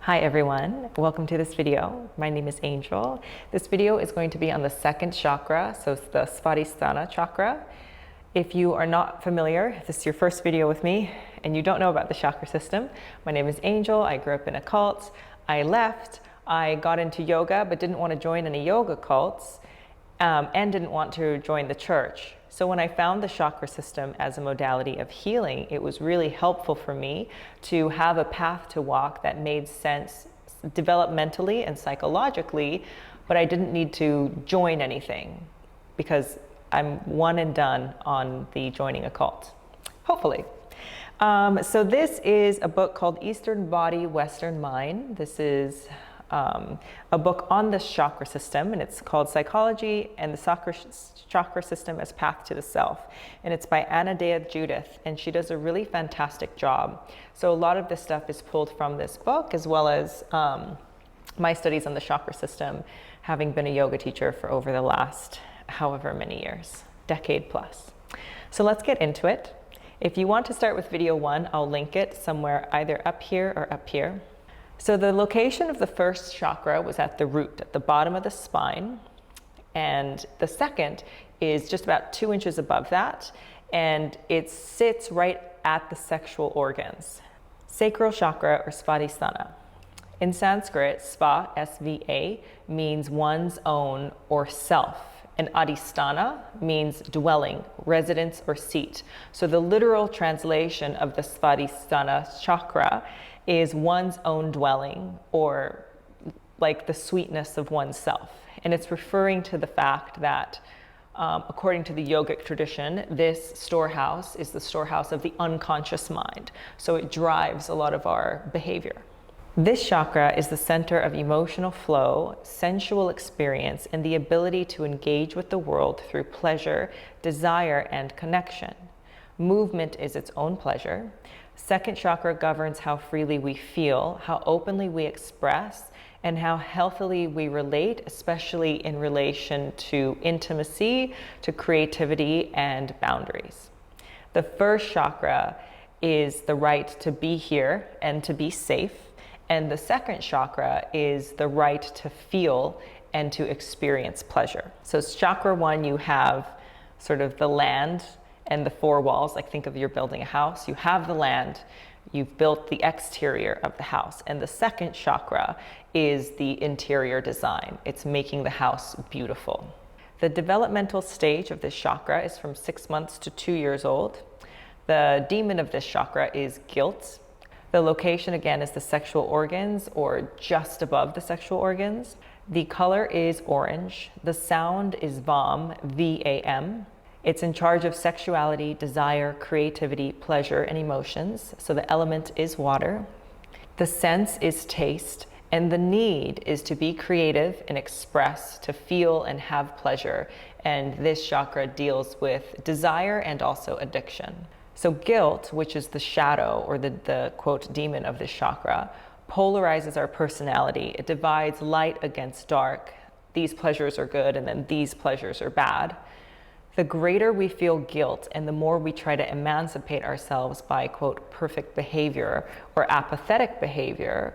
Hi everyone, welcome to this video. My name is Angel. This video is going to be on the second chakra, so it's the Svadhisthana Chakra. If you are not familiar, if this is your first video with me and you don't know about the chakra system, my name is Angel. I grew up in a cult. I left. I got into yoga but didn't want to join any yoga cults and didn't want to join the church. So when I found the chakra system as a modality of healing, it was really helpful for me to have a path to walk that made sense developmentally and psychologically, but I didn't need to join anything because I'm one and done on the joining a cult, hopefully. So this is a book called Eastern Body, Western Mind. This is a book on the chakra system, and it's called Psychology and the Chakra System as Path to the Self. And it's by Anadea Judith, and she does a really fantastic job. So a lot of this stuff is pulled from this book, as well as my studies on the chakra system, having been a yoga teacher for over the last however many years, decade plus. So let's get into it. If you want to start with video 1, I'll link it somewhere either up here or up here. So the location of the first chakra was at the root, at the bottom of the spine. And the second is just about 2 inches above that. And it sits right at the sexual organs. Sacral Chakra or Svadhisthana. In Sanskrit, sva, S-V-A, means one's own or self. And adhisthana means dwelling, residence, or seat. So the literal translation of the Svadhisthana Chakra is one's own dwelling, or like the sweetness of oneself. And it's referring to the fact that according to the yogic tradition, this storehouse is the storehouse of the unconscious mind. So it drives a lot of our behavior. This chakra is the center of emotional flow, sensual experience, and the ability to engage with the world through pleasure, desire, and connection. Movement is its own pleasure. Second chakra governs how freely we feel, how openly we express, and how healthily we relate, especially in relation to intimacy, to creativity, and boundaries. The first chakra is the right to be here and to be safe. And the second chakra is the right to feel and to experience pleasure. So chakra 1, you have sort of the land and the 4 walls. Like, think of you're building a house. You have the land, you've built the exterior of the house. And the second chakra is the interior design. It's making the house beautiful. The developmental stage of this chakra is from 6 months to 2 years old. The demon of this chakra is guilt. The location, again, is the sexual organs, or just above the sexual organs. The color is orange. The sound is VAM, V-A-M. It's in charge of sexuality, desire, creativity, pleasure, and emotions. So the element is water. The sense is taste. And the need is to be creative and express, to feel and have pleasure. And this chakra deals with desire and also addiction. So guilt, which is the shadow or the quote demon of this chakra, polarizes our personality. It divides light against dark. These pleasures are good and then these pleasures are bad. The greater we feel guilt and the more we try to emancipate ourselves by quote perfect behavior or apathetic behavior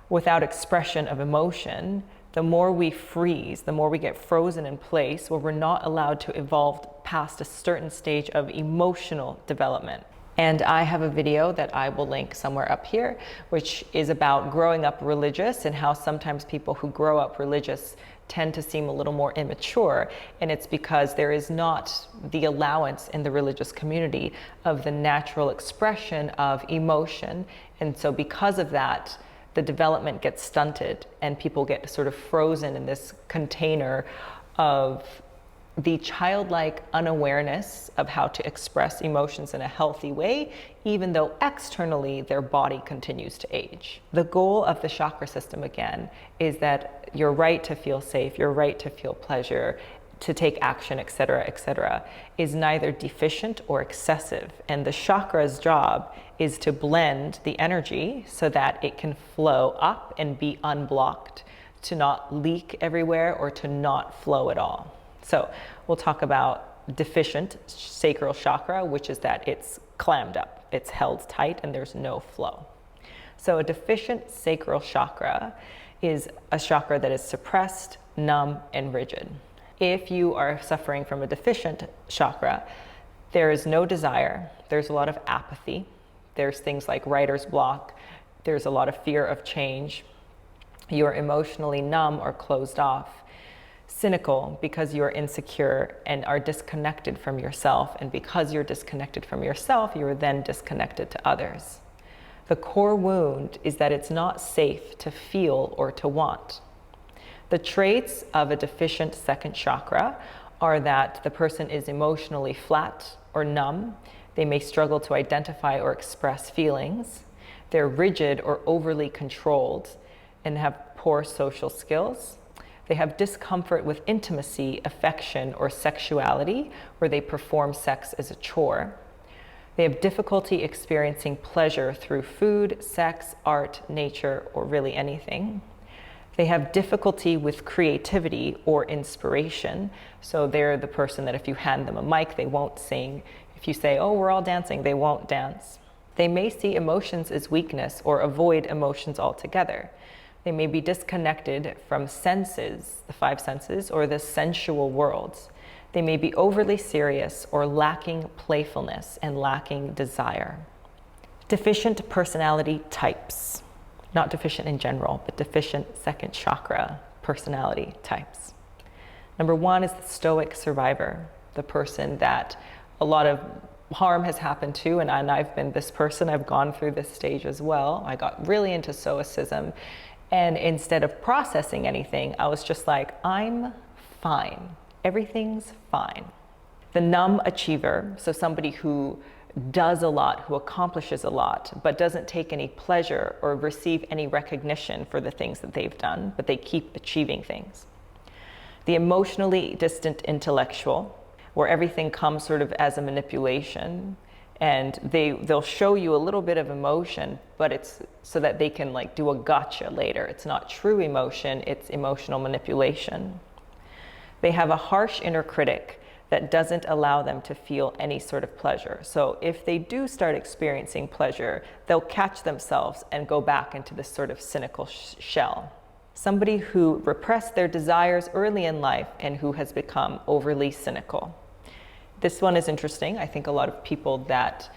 without expression of emotion, the more we freeze, the more we get frozen in place where we're not allowed to evolve past a certain stage of emotional development. And I have a video that I will link somewhere up here, which is about growing up religious and how sometimes people who grow up religious tend to seem a little more immature. And it's because there is not the allowance in the religious community of the natural expression of emotion. And so because of that, the development gets stunted and people get sort of frozen in this container of the childlike unawareness of how to express emotions in a healthy way, even though externally their body continues to age. The goal of the chakra system, again, is that your right to feel safe, your right to feel pleasure, to take action, etc., is neither deficient or excessive. And the chakra's job is to blend the energy so that it can flow up and be unblocked, to not leak everywhere or to not flow at all. So we'll talk about deficient sacral chakra, which is that it's clammed up, it's held tight, and there's no flow. So a deficient sacral chakra is a chakra that is suppressed, numb, and rigid. If you are suffering from a deficient chakra, there is no desire, there's a lot of apathy, there's things like writer's block, there's a lot of fear of change, you're emotionally numb or closed off, cynical because you're insecure and are disconnected from yourself, and because you're disconnected from yourself, you are then disconnected to others. The core wound is that it's not safe to feel or to want. The traits of a deficient second chakra are that the person is emotionally flat or numb. They may struggle to identify or express feelings. They're rigid or overly controlled and have poor social skills. They have discomfort with intimacy, affection, or sexuality, where they perform sex as a chore. They have difficulty experiencing pleasure through food, sex, art, nature, or really anything. They have difficulty with creativity or inspiration. So they're the person that if you hand them a mic, they won't sing. If you say, oh, we're all dancing, they won't dance. They may see emotions as weakness or avoid emotions altogether. They may be disconnected from senses, the five senses, or the sensual worlds. They may be overly serious or lacking playfulness and lacking desire. Deficient personality types. Not deficient in general, but deficient second chakra personality types. Number one is the stoic survivor, the person that a lot of harm has happened to, and I've been this person, I've gone through this stage as well. I got really into stoicism, and instead of processing anything, I was just like, I'm fine. Everything's fine. The numb achiever, so somebody who does a lot, who accomplishes a lot, but doesn't take any pleasure or receive any recognition for the things that they've done, but they keep achieving things. The emotionally distant intellectual, where everything comes sort of as a manipulation, and they'll show you a little bit of emotion, but it's so that they can like do a gotcha later. It's not true emotion, it's emotional manipulation. They have a harsh inner critic that doesn't allow them to feel any sort of pleasure. So if they do start experiencing pleasure, they'll catch themselves and go back into this sort of cynical shell. Somebody who repressed their desires early in life and who has become overly cynical. This one is interesting. I think a lot of people that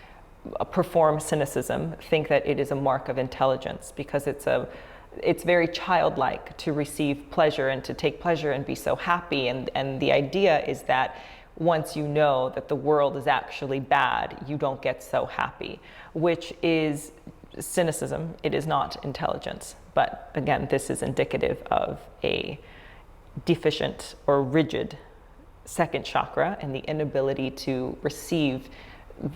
perform cynicism think that it is a mark of intelligence, because it's very childlike to receive pleasure and to take pleasure and be so happy. And the idea is that once you know that the world is actually bad, you don't get so happy, which is cynicism. It is not intelligence. But again, this is indicative of a deficient or rigid second chakra and the inability to receive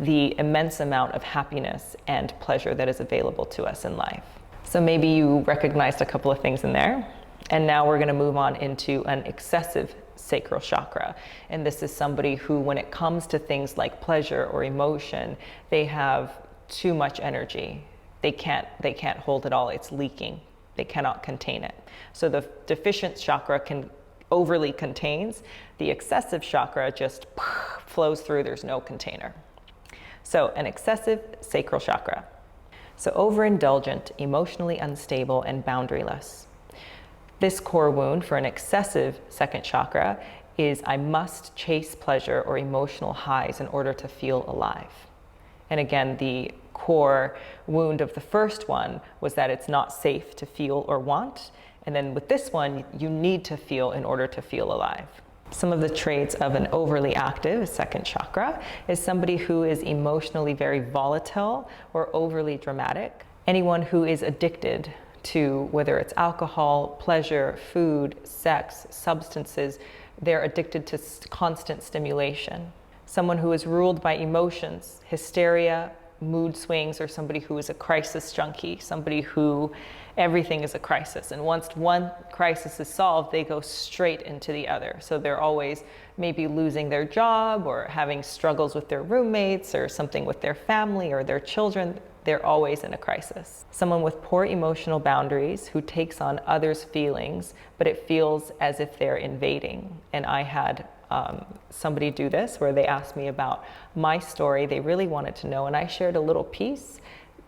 the immense amount of happiness and pleasure that is available to us in life. So maybe you recognized a couple of things in there. And now we're going to move on into an excessive sacral chakra. And this is somebody who, when it comes to things like pleasure or emotion, they have too much energy. They can't hold it all. It's leaking. They cannot contain it. So the deficient chakra overly contains. The excessive chakra just flows through. There's no container. So an excessive sacral chakra. So overindulgent, emotionally unstable, and boundaryless. This core wound for an excessive second chakra is I must chase pleasure or emotional highs in order to feel alive. And again, the core wound of the first one was that it's not safe to feel or want. And then with this one, you need to feel in order to feel alive. Some of the traits of an overly active second chakra is somebody who is emotionally very volatile or overly dramatic. Anyone who is addicted to whether it's alcohol, pleasure, food, sex, substances, they're addicted to constant stimulation. Someone who is ruled by emotions, hysteria, mood swings, or somebody who is a crisis junkie, somebody who everything is a crisis. And once one crisis is solved, they go straight into the other. So they're always maybe losing their job or having struggles with their roommates or something with their family or their children. They're always in a crisis. Someone with poor emotional boundaries who takes on others' feelings, but it feels as if they're invading. And I had somebody do this where they asked me about my story. They really wanted to know, and I shared a little piece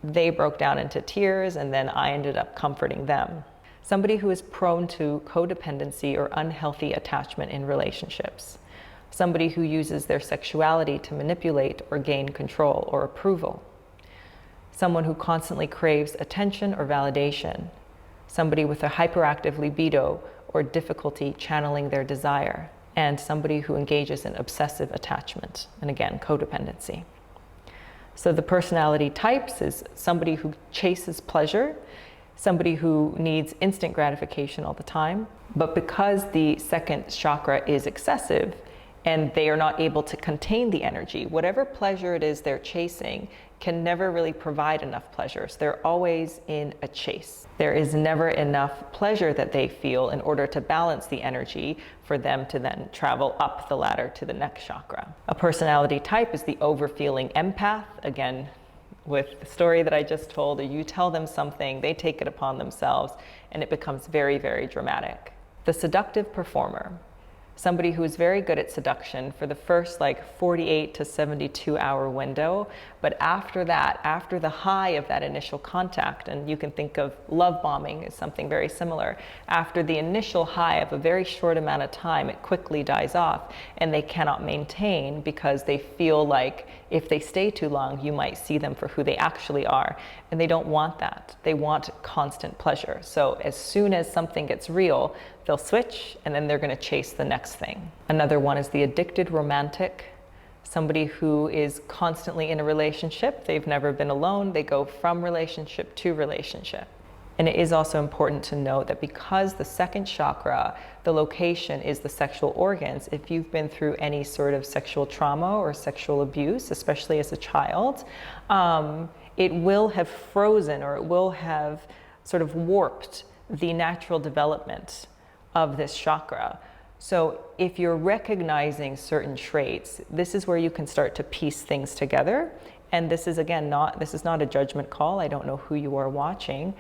they broke down into tears, and then I ended up comforting them. Somebody who is prone to codependency or unhealthy attachment in relationships. Somebody who uses their sexuality to manipulate or gain control or approval. Someone who constantly craves attention or validation. Somebody with a hyperactive libido or difficulty channeling their desire. And somebody who engages in obsessive attachment, and again, codependency. So the personality types is somebody who chases pleasure, somebody who needs instant gratification all the time, but because the second chakra is excessive and they are not able to contain the energy, whatever pleasure it is they're chasing can never really provide enough pleasure. So they're always in a chase. There is never enough pleasure that they feel in order to balance the energy for them to then travel up the ladder to the next chakra. A personality type is the overfeeling empath. Again, with the story that I just told, you tell them something, they take it upon themselves, and it becomes very, very dramatic. The seductive performer. Somebody who is very good at seduction for the first 48 to 72 hour window. But after that, after the high of that initial contact, and you can think of love bombing as something very similar, after the initial high of a very short amount of time, it quickly dies off and they cannot maintain because they feel like if they stay too long, you might see them for who they actually are. And they don't want that. They want constant pleasure. So as soon as something gets real, they'll switch and then they're going to chase the next thing. Another one is the addicted romantic. Somebody who is constantly in a relationship. They've never been alone. They go from relationship to relationship. And it is also important to note that because the second chakra, the location is the sexual organs, if you've been through any sort of sexual trauma or sexual abuse, especially as a child, it will have frozen or it will have sort of warped the natural development of this chakra. So if you're recognizing certain traits, this is where you can start to piece things together. And this is, again, this is not a judgment call. I don't know who you are watching,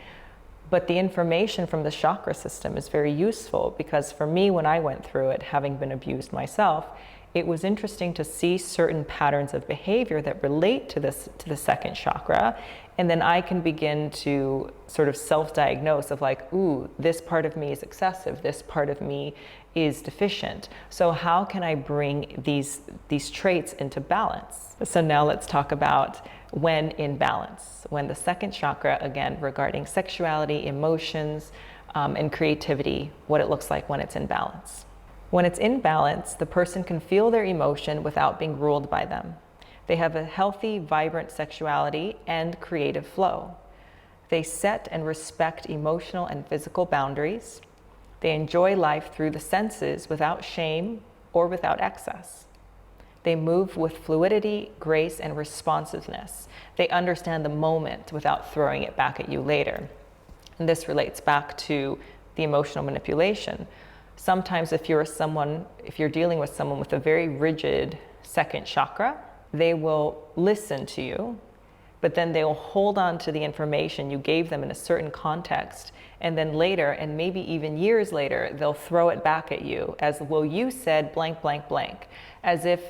but the information from the chakra system is very useful, because for me, when I went through it, having been abused myself, it was interesting to see certain patterns of behavior that relate to the second chakra. And then I can begin to sort of self-diagnose of ooh, this part of me is excessive, this part of me is deficient. So how can I bring these traits into balance? So now let's talk about when in balance. When the second chakra, again, regarding sexuality, emotions, and creativity, what it looks like when it's in balance. When it's in balance, the person can feel their emotion without being ruled by them. They have a healthy, vibrant sexuality and creative flow. They set and respect emotional and physical boundaries. They enjoy life through the senses without shame or without excess. They move with fluidity, grace, and responsiveness. They understand the moment without throwing it back at you later. And this relates back to the emotional manipulation. Sometimes if you're dealing with someone with a very rigid second chakra, they will listen to you, but then they'll hold on to the information you gave them in a certain context. And then later, and maybe even years later, they'll throw it back at you as, well, you said blank, blank, blank, as if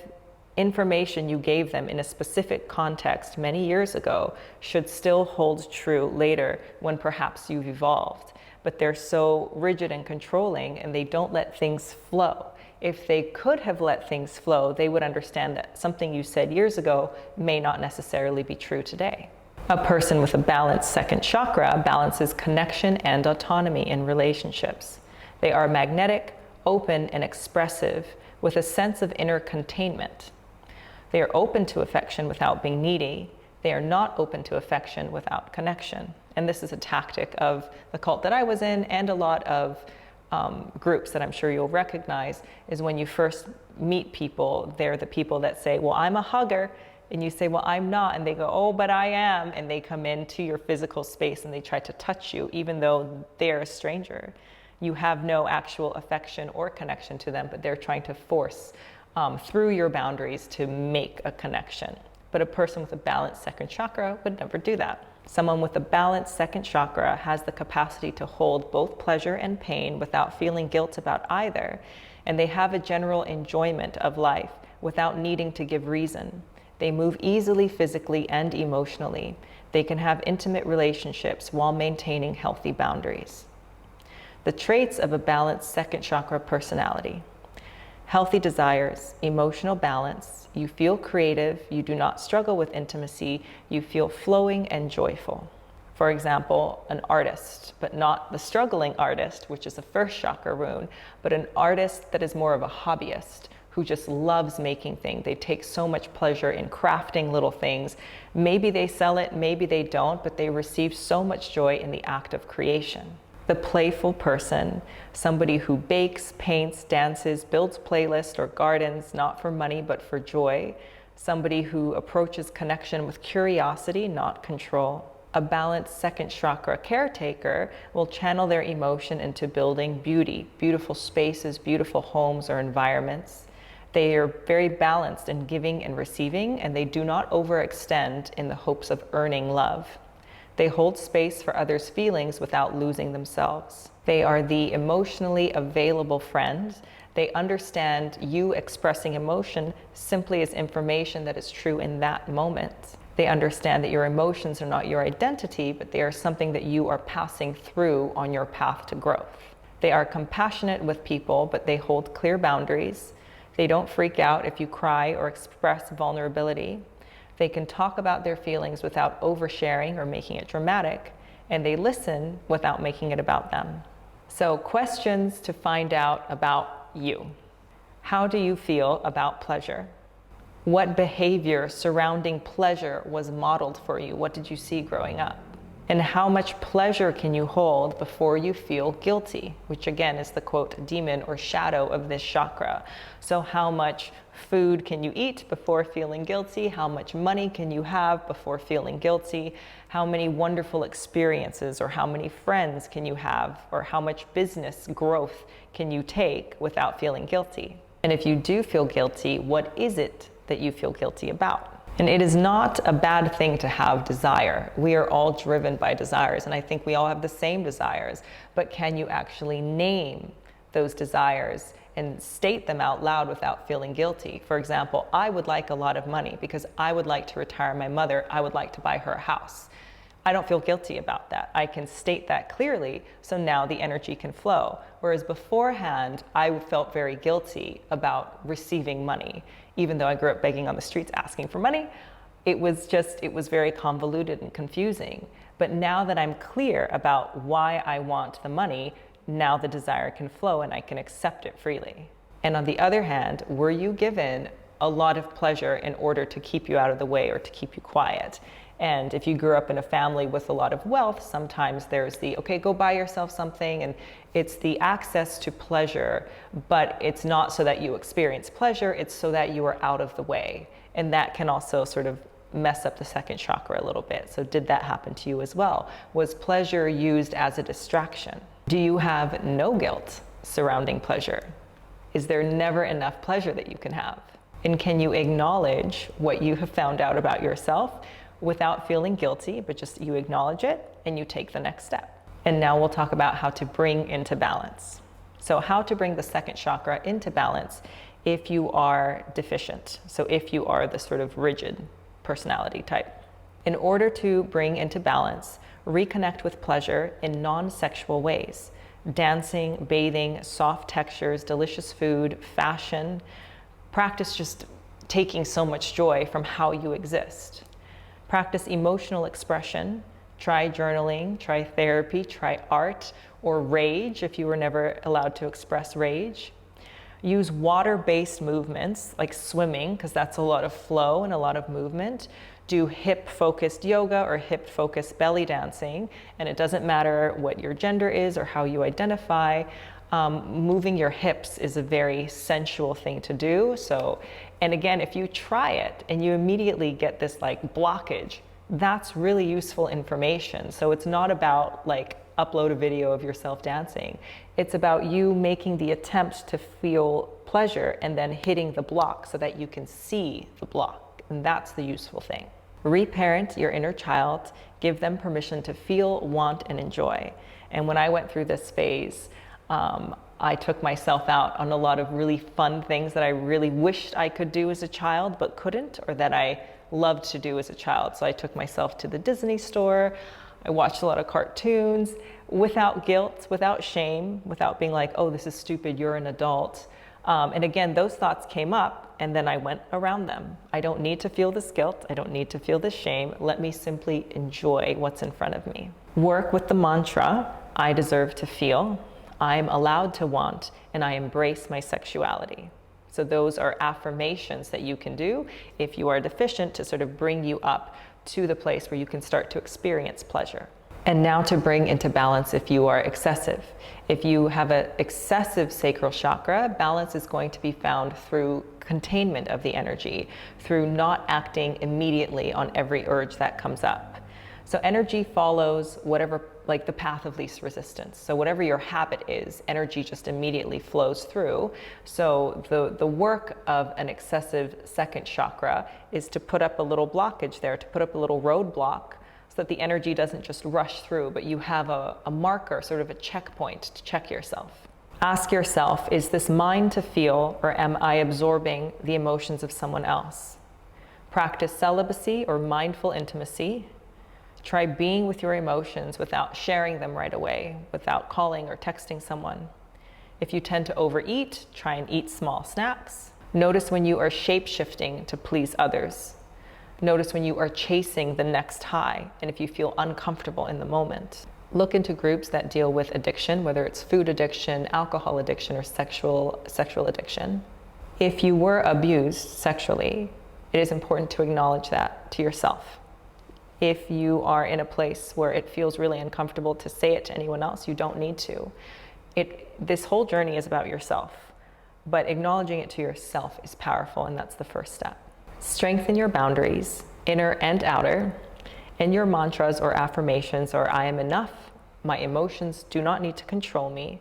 information you gave them in a specific context many years ago should still hold true later when perhaps you've evolved. But they're so rigid and controlling, and they don't let things flow. If they could have let things flow, they would understand that something you said years ago may not necessarily be true today. A person with a balanced second chakra balances connection and autonomy in relationships. They are magnetic, open, and expressive with a sense of inner containment. They are open to affection without being needy. They are not open to affection without connection. And this is a tactic of the cult that I was in, and a lot of groups that I'm sure you'll recognize, is when you first meet people, they're the people that say, well, I'm a hugger. And you say, well, I'm not. And they go, oh, but I am. And they come into your physical space and they try to touch you, even though they're a stranger. You have no actual affection or connection to them, but they're trying to force through your boundaries to make a connection. But a person with a balanced second chakra would never do that. Someone with a balanced second chakra has the capacity to hold both pleasure and pain without feeling guilt about either. And they have a general enjoyment of life without needing to give reason. They move easily physically and emotionally. They can have intimate relationships while maintaining healthy boundaries. The traits of a balanced second chakra personality. Healthy desires, emotional balance, you feel creative, you do not struggle with intimacy, you feel flowing and joyful. For example, an artist, but not the struggling artist, which is a first chakra rune, but an artist that is more of a hobbyist, who just loves making things. They take so much pleasure in crafting little things. Maybe they sell it, maybe they don't, but they receive so much joy in the act of creation. The playful person, somebody who bakes, paints, dances, builds playlists or gardens, not for money, but for joy. Somebody who approaches connection with curiosity, not control. A balanced second chakra caretaker will channel their emotion into building beauty, beautiful spaces, beautiful homes or environments. They are very balanced in giving and receiving, and they do not overextend in the hopes of earning love. They hold space for others' feelings without losing themselves. They are the emotionally available friend. They understand you expressing emotion simply as information that is true in that moment. They understand that your emotions are not your identity, but they are something that you are passing through on your path to growth. They are compassionate with people, but they hold clear boundaries. They don't freak out if you cry or express vulnerability. They can talk about their feelings without oversharing or making it dramatic, and they listen without making it about them. So, questions to find out about you. How do you feel about pleasure? What behavior surrounding pleasure was modeled for you? What did you see growing up? And how much pleasure can you hold before you feel guilty? Which again is the quote, demon or shadow of this chakra. So how much food can you eat before feeling guilty? How much money can you have before feeling guilty? How many wonderful experiences or how many friends can you have? Or how much business growth can you take without feeling guilty? And if you do feel guilty, what is it that you feel guilty about? And it is not a bad thing to have desire. We are all driven by desires, and I think we all have the same desires, but can you actually name those desires and state them out loud without feeling guilty? For example, I would like a lot of money because I would like to retire my mother. I would like to buy her a house. I don't feel guilty about that. I can state that clearly, so now the energy can flow. Whereas beforehand, I felt very guilty about receiving money. Even though I grew up begging on the streets asking for money, it was very convoluted and confusing. But now that I'm clear about why I want the money, now the desire can flow and I can accept it freely. And on the other hand, were you given a lot of pleasure in order to keep you out of the way or to keep you quiet? And if you grew up in a family with a lot of wealth, sometimes there's the, okay, go buy yourself something, and it's the access to pleasure, but it's not so that you experience pleasure, it's so that you are out of the way. And that can also sort of mess up the second chakra a little bit. So did that happen to you as well? Was pleasure used as a distraction? Do you have no guilt surrounding pleasure? Is there never enough pleasure that you can have? And can you acknowledge what you have found out about yourself without feeling guilty, but just you acknowledge it and you take the next step? And now we'll talk about how to bring into balance. So how to bring the second chakra into balance if you are deficient. So if you are the sort of rigid personality type. In order to bring into balance, reconnect with pleasure in non-sexual ways. Dancing, bathing, soft textures, delicious food, fashion. Practice just taking so much joy from how you exist. Practice emotional expression. Try journaling, try therapy, try art, or rage if you were never allowed to express rage. Use water-based movements like swimming, because that's a lot of flow and a lot of movement. Do hip-focused yoga or hip-focused belly dancing, and it doesn't matter what your gender is or how you identify. Moving your hips is a very sensual thing to do. So, and again, if you try it and you immediately get this like blockage, that's really useful information. So it's not about like upload a video of yourself dancing. It's about you making the attempt to feel pleasure and then hitting the block so that you can see the block. And that's the useful thing. Reparent your inner child, give them permission to feel, want, and enjoy. And when I went through this phase, I took myself out on a lot of really fun things that I really wished I could do as a child but couldn't, or that I loved to do as a child. So I took myself to the Disney store. I watched a lot of cartoons without guilt, without shame, without being like, oh, this is stupid, you're an adult. And again, those thoughts came up and then I went around them. I don't need to feel this guilt. I don't need to feel this shame. Let me simply enjoy what's in front of me. Work with the mantra, I deserve to feel, I'm allowed to want, and I embrace my sexuality. So those are affirmations that you can do if you are deficient to sort of bring you up to the place where you can start to experience pleasure. And now to bring into balance if you are excessive. If you have an excessive sacral chakra, balance is going to be found through containment of the energy, through not acting immediately on every urge that comes up. So energy follows whatever, like the path of least resistance. So whatever your habit is, energy just immediately flows through. So the work of an excessive second chakra is to put up a little blockage there, to put up a little roadblock, so that the energy doesn't just rush through, but you have a marker, sort of a checkpoint to check yourself. Ask yourself, is this mine to feel, or am I absorbing the emotions of someone else? Practice celibacy or mindful intimacy. Try being with your emotions without sharing them right away, without calling or texting someone. If you tend to overeat, try and eat small snacks. Notice when you are shape-shifting to please others. Notice when you are chasing the next high, and if you feel uncomfortable in the moment. Look into groups that deal with addiction, whether it's food addiction, alcohol addiction, or sexual addiction. If you were abused sexually, it is important to acknowledge that to yourself. If you are in a place where it feels really uncomfortable to say it to anyone else, you don't need to. This whole journey is about yourself, but acknowledging it to yourself is powerful, and that's the first step. Strengthen your boundaries, inner and outer, and your mantras or affirmations are, I am enough, my emotions do not need to control me,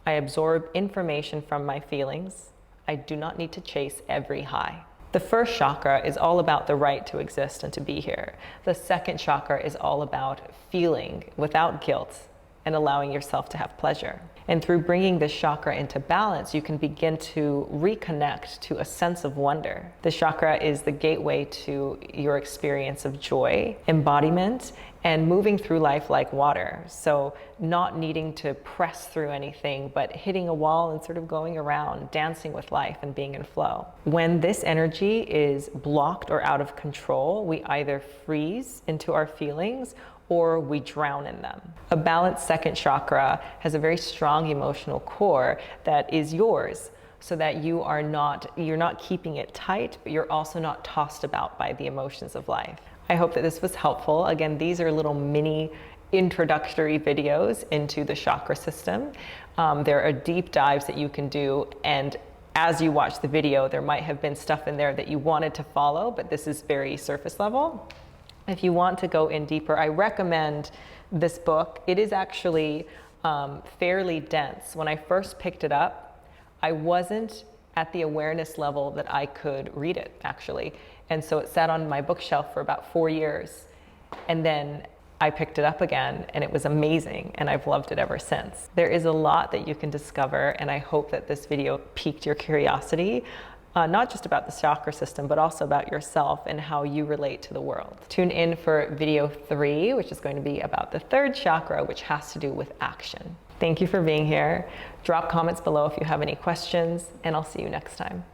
I absorb information from my feelings, I do not need to chase every high. The first chakra is all about the right to exist and to be here. The second chakra is all about feeling without guilt and allowing yourself to have pleasure. And through bringing this chakra into balance, you can begin to reconnect to a sense of wonder. The chakra is the gateway to your experience of joy, embodiment, and moving through life like water. So not needing to press through anything, but hitting a wall and sort of going around, dancing with life and being in flow. When this energy is blocked or out of control, we either freeze into our feelings or we drown in them. A balanced second chakra has a very strong emotional core that is yours, so that you're not keeping it tight, but you're also not tossed about by the emotions of life. I hope that this was helpful. Again, these are little mini introductory videos into the chakra system. There are deep dives that you can do, and as you watch the video, there might have been stuff in there that you wanted to follow, but this is very surface level. If you want to go in deeper, I recommend this book. It is actually fairly dense. When I first picked it up, I wasn't at the awareness level that I could read it, actually. And so it sat on my bookshelf for about 4 years. And then I picked it up again, and it was amazing, and I've loved it ever since. There is a lot that you can discover, and I hope that this video piqued your curiosity. Not just about the chakra system, but also about yourself and how you relate to the world. Tune in for video 3, which is going to be about the third chakra, which has to do with action. Thank you for being here. Drop comments below if you have any questions, and I'll see you next time.